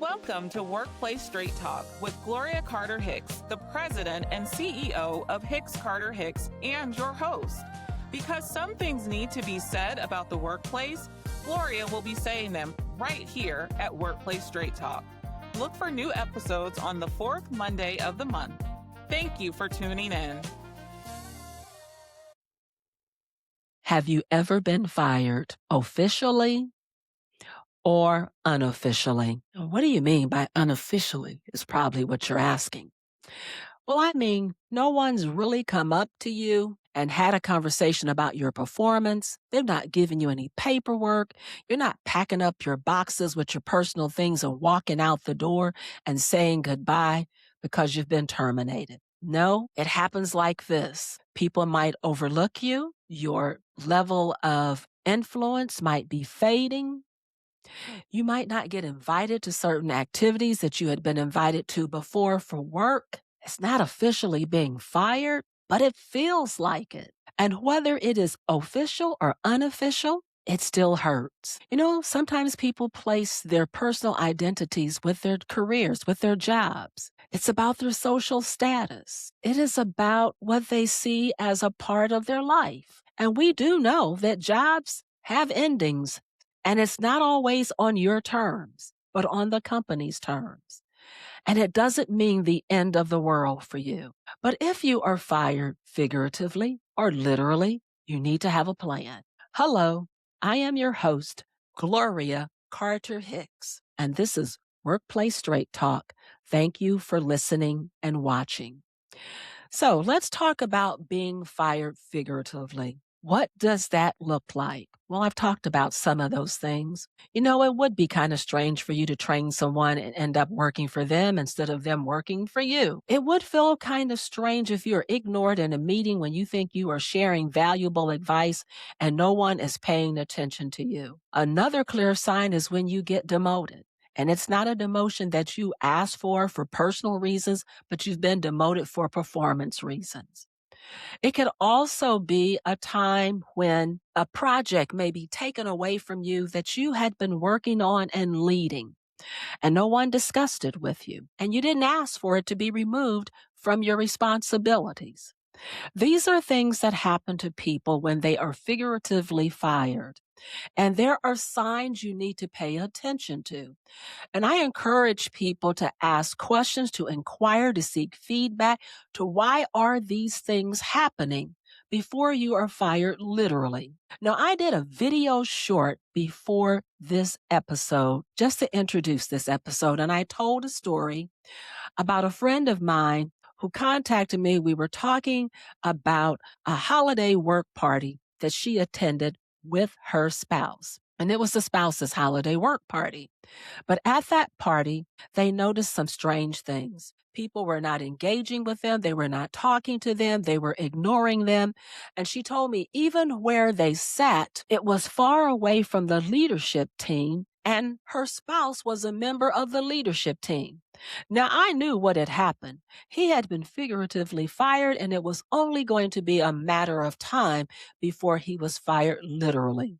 Welcome to Workplace Straight Talk with Gloria Carter Hicks, the president and CEO of Hicks Carter Hicks, and your host. Because some things need to be said about the workplace, Gloria will be saying them right here at Workplace Straight Talk. Look for new episodes on the fourth Monday of the month. Thank you for tuning in. Have you ever been fired officially or unofficially? What do you mean by unofficially is probably what you're asking. Well, I mean, no one's really come up to you and had a conversation about your performance. They've not given you any paperwork. You're not packing up your boxes with your personal things and walking out the door and saying goodbye because you've been terminated. No, it happens like this. People might overlook you. Your level of influence might be fading. You might not get invited to certain activities that you had been invited to before for work. It's not officially being fired, but it feels like it. And whether it is official or unofficial, it still hurts. You know, sometimes people place their personal identities with their careers, with their jobs. It's about their social status. It is about what they see as a part of their life. And we do know that jobs have endings, and it's not always on your terms, but on the company's terms. And it doesn't mean the end of the world for you. But if you are fired figuratively or literally, you need to have a plan. Hello, I am your host, Gloria Carter Hicks, and this is Workplace Straight Talk. Thank you for listening and watching. So let's talk about being fired figuratively. What does that look like? Well, I've talked about some of those things. You know, it would be kind of strange for you to train someone and end up working for them instead of them working for you. It would feel kind of strange if you're ignored in a meeting when you think you are sharing valuable advice and no one is paying attention to you. Another clear sign is when you get demoted. And it's not a demotion that you asked for personal reasons, but you've been demoted for performance reasons. It could also be a time when a project may be taken away from you that you had been working on and leading, and no one discussed it with you, and you didn't ask for it to be removed from your responsibilities. These are things that happen to people when they are figuratively fired, and there are signs you need to pay attention to. And I encourage people to ask questions, to inquire, to seek feedback, to why are these things happening before you are fired literally. Now, I did a video short before this episode, just to introduce this episode, and I told a story about a friend of mine who contacted me. We were talking about a holiday work party that she attended with her spouse. And it was the spouse's holiday work party. But at that party, they noticed some strange things. People were not engaging with them. They were not talking to them. They were ignoring them. And she told me even where they sat, it was far away from the leadership team, and her spouse was a member of the leadership team. Now, I knew what had happened. He had been figuratively fired, and it was only going to be a matter of time before he was fired literally.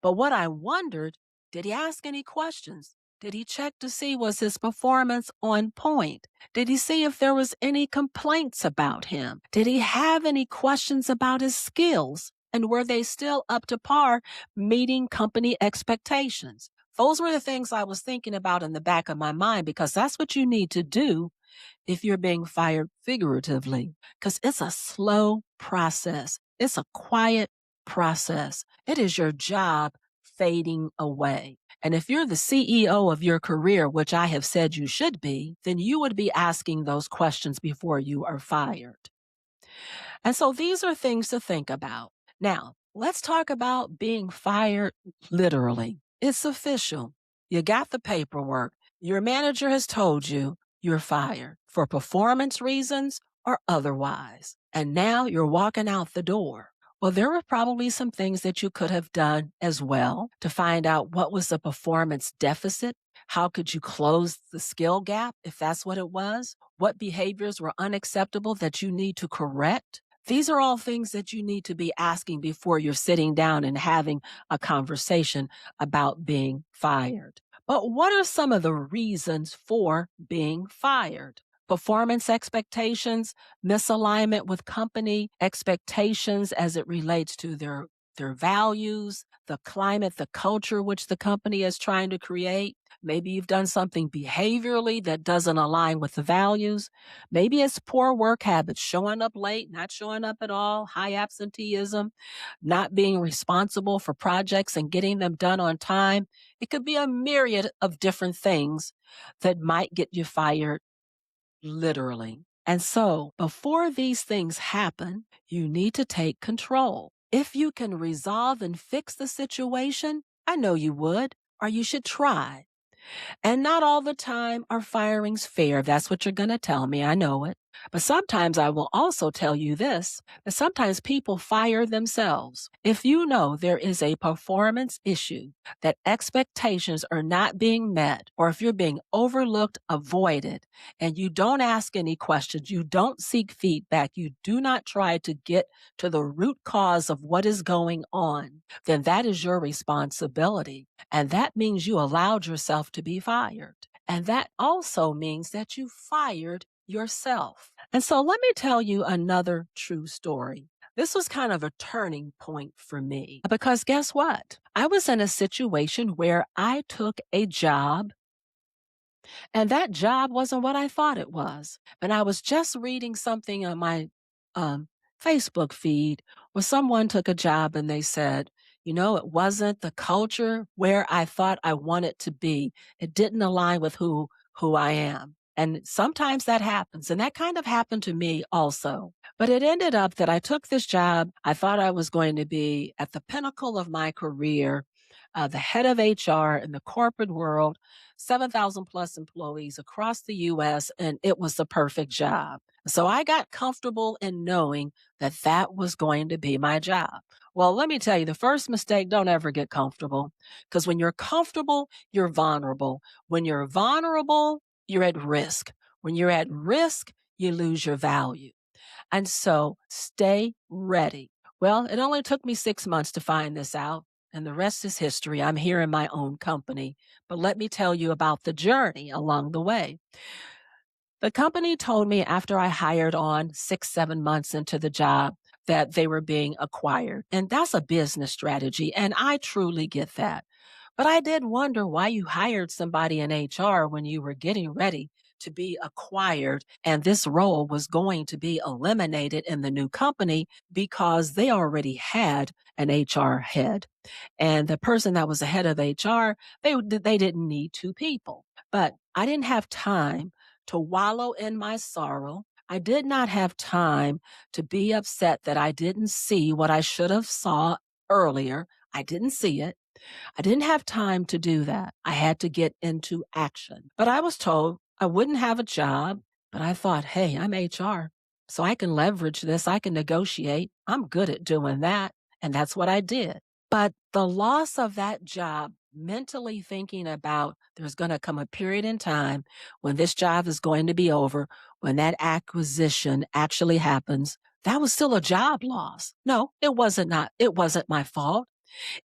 But what I wondered, did he ask any questions? Did he check to see was his performance on point? Did he see if there was any complaints about him? Did he have any questions about his skills? And were they still up to par meeting company expectations? Those were the things I was thinking about in the back of my mind, because that's what you need to do if you're being fired figuratively, because it's a slow process. It's a quiet process. It is your job fading away. And if you're the CEO of your career, which I have said you should be, then you would be asking those questions before you are fired. And so these are things to think about. Now, let's talk about being fired literally. It's official. You got the paperwork. Your manager has told you you're fired for performance reasons or otherwise. And now you're walking out the door. Well, there were probably some things that you could have done as well to find out what was the performance deficit. How could you close the skill gap if that's what it was? What behaviors were unacceptable that you need to correct? These are all things that you need to be asking before you're sitting down and having a conversation about being fired. But what are some of the reasons for being fired? Performance expectations, misalignment with company expectations as it relates to their values, the climate, the culture which the company is trying to create. Maybe you've done something behaviorally that doesn't align with the values. Maybe it's poor work habits, showing up late, not showing up at all, high absenteeism, not being responsible for projects and getting them done on time. It could be a myriad of different things that might get you fired, literally. And so, before these things happen, you need to take control. If you can resolve and fix the situation, I know you would, or you should try. And not all the time are firings fair. That's what you're going to tell me. I know it. But sometimes I will also tell you this, that sometimes people fire themselves. If you know there is a performance issue, that expectations are not being met, or if you're being overlooked, avoided, and you don't ask any questions, you don't seek feedback, you do not try to get to the root cause of what is going on, then that is your responsibility. And that means you allowed yourself to be fired. And that also means that you fired yourself. And so let me tell you another true story. This was kind of a turning point for me because guess what? I was in a situation where I took a job and that job wasn't what I thought it was. And I was just reading something on my um, Facebook feed where someone took a job and they said, it wasn't the culture where I thought I wanted to be. It didn't align with who I am. And sometimes that happens. And that kind of happened to me also. But it ended up that I took this job. I thought I was going to be at the pinnacle of my career, the head of HR in the corporate world, 7,000 plus employees across the US, and it was the perfect job. So I got comfortable in knowing that that was going to be my job. Well, let me tell you, the first mistake, don't ever get comfortable. Because when you're comfortable, you're vulnerable. When you're vulnerable, you're at risk. When you're at risk, you lose your value. And so stay ready. Well, it only took me 6 months to find this out, and the rest is history. I'm here in my own company. But let me tell you about the journey along the way. The company told me after I hired on 6, 7 months into the job that they were being acquired. And that's a business strategy. And I truly get that. But I did wonder why you hired somebody in HR when you were getting ready to be acquired and this role was going to be eliminated in the new company because they already had an HR head. And the person that was the head of HR, they didn't need two people. But I didn't have time to wallow in my sorrow. I did not have time to be upset that I didn't see what I should have saw earlier. I didn't see it. I didn't have time to do that. I had to get into action. But I was told I wouldn't have a job. But I thought, hey, I'm HR, so I can leverage this. I can negotiate. I'm good at doing that. And that's what I did. But the loss of that job, mentally thinking about there's going to come a period in time when this job is going to be over, when that acquisition actually happens, that was still a job loss. No, it wasn't my fault.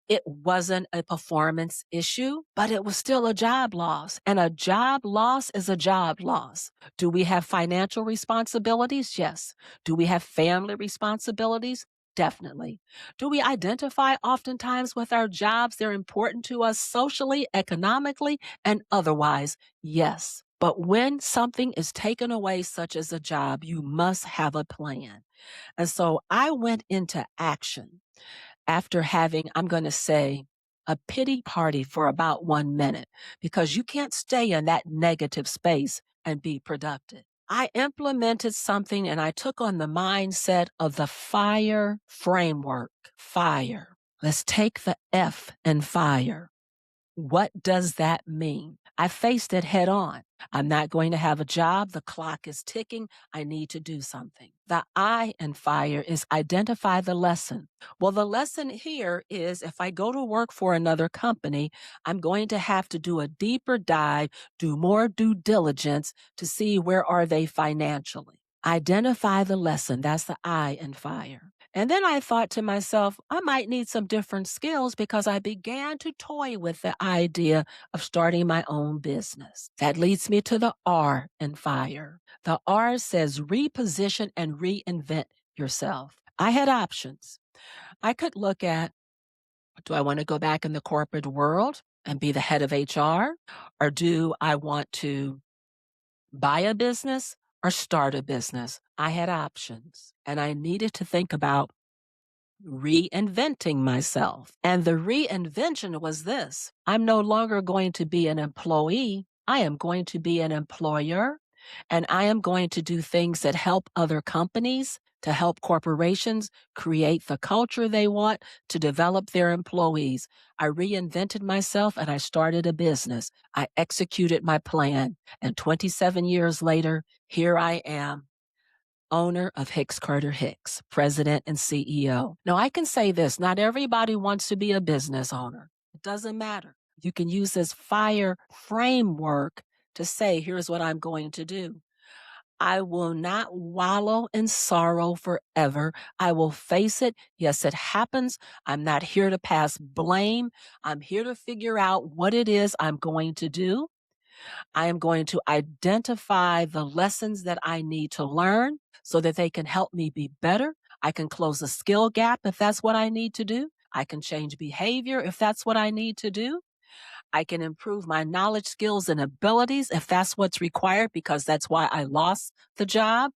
It wasn't a performance issue, but it was still a job loss. And a job loss is a job loss. Do we have financial responsibilities? Yes. Do we have family responsibilities? Definitely. Do we identify oftentimes with our jobs? They're important to us socially, economically, and otherwise. Yes. But when something is taken away, such as a job, you must have a plan. And so I went into action after having, I'm going to say, a pity party for about 1 minute because you can't stay in that negative space and be productive. I implemented something and I took on the mindset of the FIRE framework. FIRE. Let's take the F in FIRE. What does that mean? I faced it head on. I'm not going to have a job. The clock is ticking. I need to do something. The I in FIRE is identify the lesson. Well, the lesson here is if I go to work for another company, I'm going to have to do a deeper dive, do more due diligence to see where are they financially. Identify the lesson. That's the I in FIRE. And then I thought to myself, I might need some different skills because I began to toy with the idea of starting my own business. That leads me to the R in FIRE. The R says reposition and reinvent yourself. I had options. I could look at, do I want to go back in the corporate world and be the head of HR? Or do I want to buy a business or start a business? I had options and I needed to think about reinventing myself. And the reinvention was this: I'm no longer going to be an employee. I am going to be an employer, and I am going to do things that help other companies, to help corporations create the culture they want, to develop their employees. I reinvented myself and I started a business. I executed my plan. And 27 years later, here I am, owner of Hicks Carter Hicks, president and CEO. Now, I can say this: not everybody wants to be a business owner. It doesn't matter. You can use this FIRE framework to say, here's what I'm going to do. I will not wallow in sorrow forever. I will face it. Yes, it happens. I'm not here to pass blame. I'm here to figure out what it is I'm going to do. I am going to identify the lessons that I need to learn so that they can help me be better. I can close a skill gap if that's what I need to do. I can change behavior if that's what I need to do. I can improve my knowledge, skills, and abilities if that's what's required, because that's why I lost the job.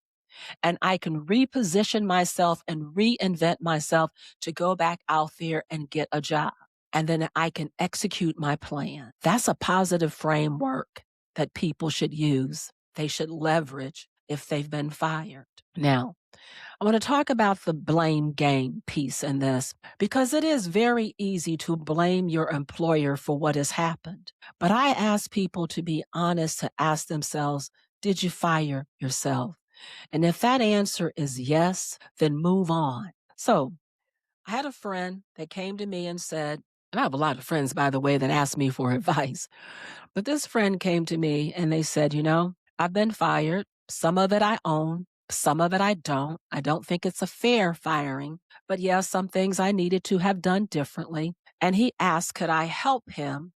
And I can reposition myself and reinvent myself to go back out there and get a job. And then I can execute my plan. That's a positive framework that people should use. They should leverage if they've been fired. Now, I want to talk about the blame game piece in this, because it is very easy to blame your employer for what has happened. But I ask people to be honest, to ask themselves, did you fire yourself? And if that answer is yes, then move on. So I had a friend that came to me and said, and I have a lot of friends, by the way, that ask me for advice. But this friend came to me and they said, I've been fired. Some of it I own, some of it I don't. I don't think it's a fair firing. But yeah, some things I needed to have done differently. And he asked, could I help him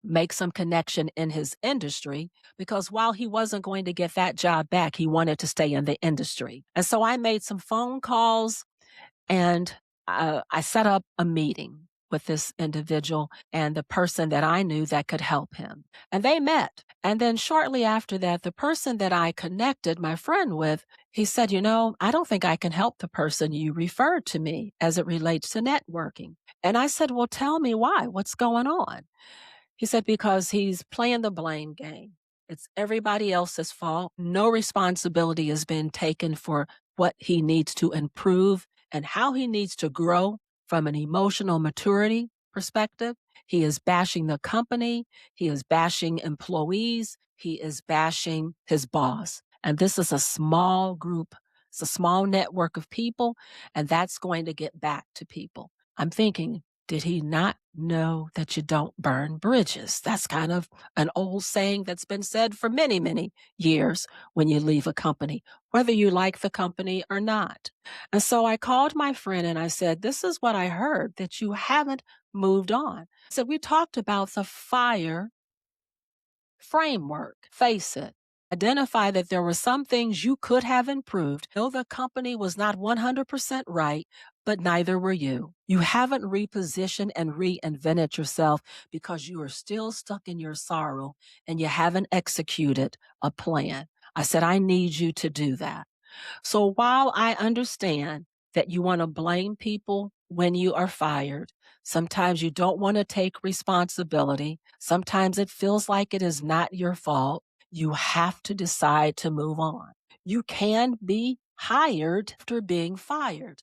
make some connection in his industry? Because while he wasn't going to get that job back, he wanted to stay in the industry. And so I made some phone calls and I set up a meeting with this individual and the person that I knew that could help him. And they met. And then shortly after that, the person that I connected my friend with, he said, I don't think I can help the person you referred to me as it relates to networking. And I said, well, tell me why. What's going on? He said, because he's playing the blame game. It's everybody else's fault. No responsibility has been taken for what he needs to improve and how he needs to grow from an emotional maturity perspective. He is bashing the company. He is bashing employees. He is bashing his boss. And this is a small group. It's a small network of people, and that's going to get back to people. I'm thinking, did he not know that you don't burn bridges? That's kind of an old saying that's been said for many, many years when you leave a company, whether you like the company or not. And so I called my friend and I said, this is what I heard, that you haven't moved on. I said, we talked about the FIRE framework. Face it. Identify that there were some things you could have improved. Though the company was not 100% right, but neither were you. You haven't repositioned and reinvented yourself because you are still stuck in your sorrow and you haven't executed a plan. I said, I need you to do that. So while I understand that you want to blame people when you are fired, sometimes you don't want to take responsibility. Sometimes it feels like it is not your fault. You have to decide to move on. You can be hired after being fired.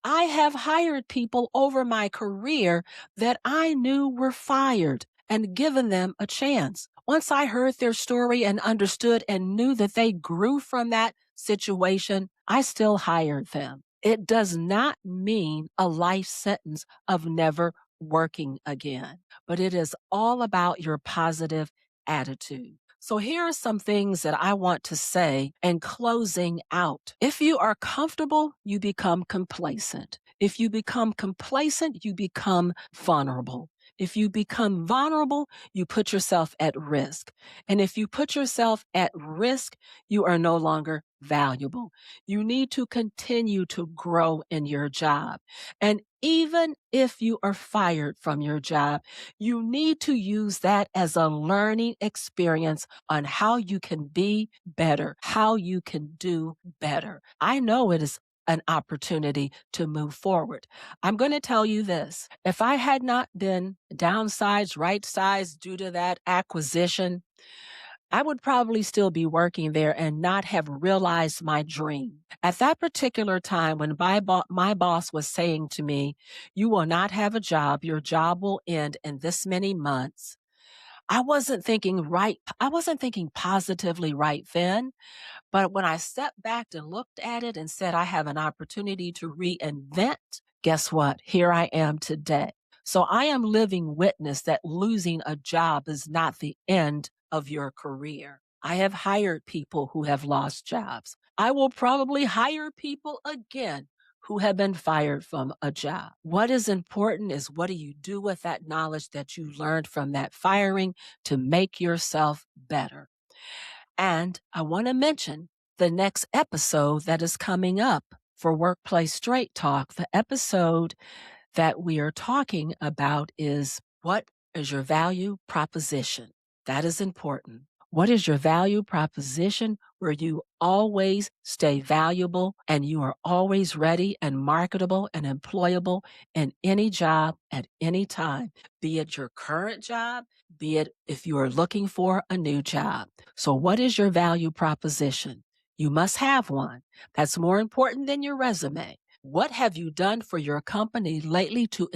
I have hired people over my career that I knew were fired and given them a chance. Once I heard their story and understood and knew that they grew from that situation, I still hired them. It does not mean a life sentence of never working again, but it is all about your positive attitude. So here are some things that I want to say in closing out. If you are comfortable, you become complacent. If you become complacent, you become vulnerable. If you become vulnerable, you put yourself at risk. And if you put yourself at risk, you are no longer valuable. You need to continue to grow in your job. And even if you are fired from your job, you need to use that as a learning experience on how you can be better, how you can do better. I know it is an opportunity to move forward. I'm going to tell you this. If I had not been downsized, right sized due to that acquisition, I would probably still be working there and not have realized my dream. At that particular time, when my boss was saying to me, "You will not have a job, your job will end in this many months," I wasn't thinking positively right then. But when I stepped back and looked at it and said, I have an opportunity to reinvent, guess what? Here I am today. So I am living witness that losing a job is not the end of your career. I have hired people who have lost jobs. I will probably hire people again who have been fired from a job. What is important is, what do you do with that knowledge that you learned from that firing to make yourself better? And I want to mention the next episode that is coming up for Workplace Straight Talk. The episode that we are talking about is, what is your value proposition? That is important. What is your value proposition where you always stay valuable and you are always ready and marketable and employable in any job at any time, be it your current job, be it if you are looking for a new job. So what is your value proposition? You must have one. That's more important than your resume. What have you done for your company lately to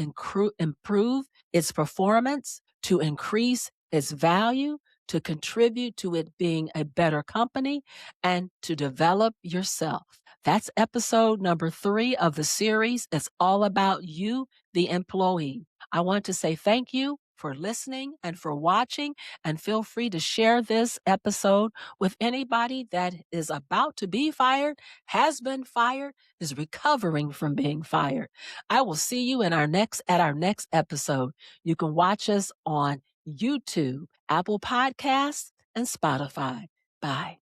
improve its performance, to increase its value, to contribute to it being a better company, and to develop yourself? That's episode number 3 of the series. It's all about you, the employee. I want to say thank you for listening and for watching, and feel free to share this episode with anybody that is about to be fired, has been fired, is recovering from being fired. I will see you at our next episode. You can watch us on YouTube, Apple Podcasts, and Spotify. Bye.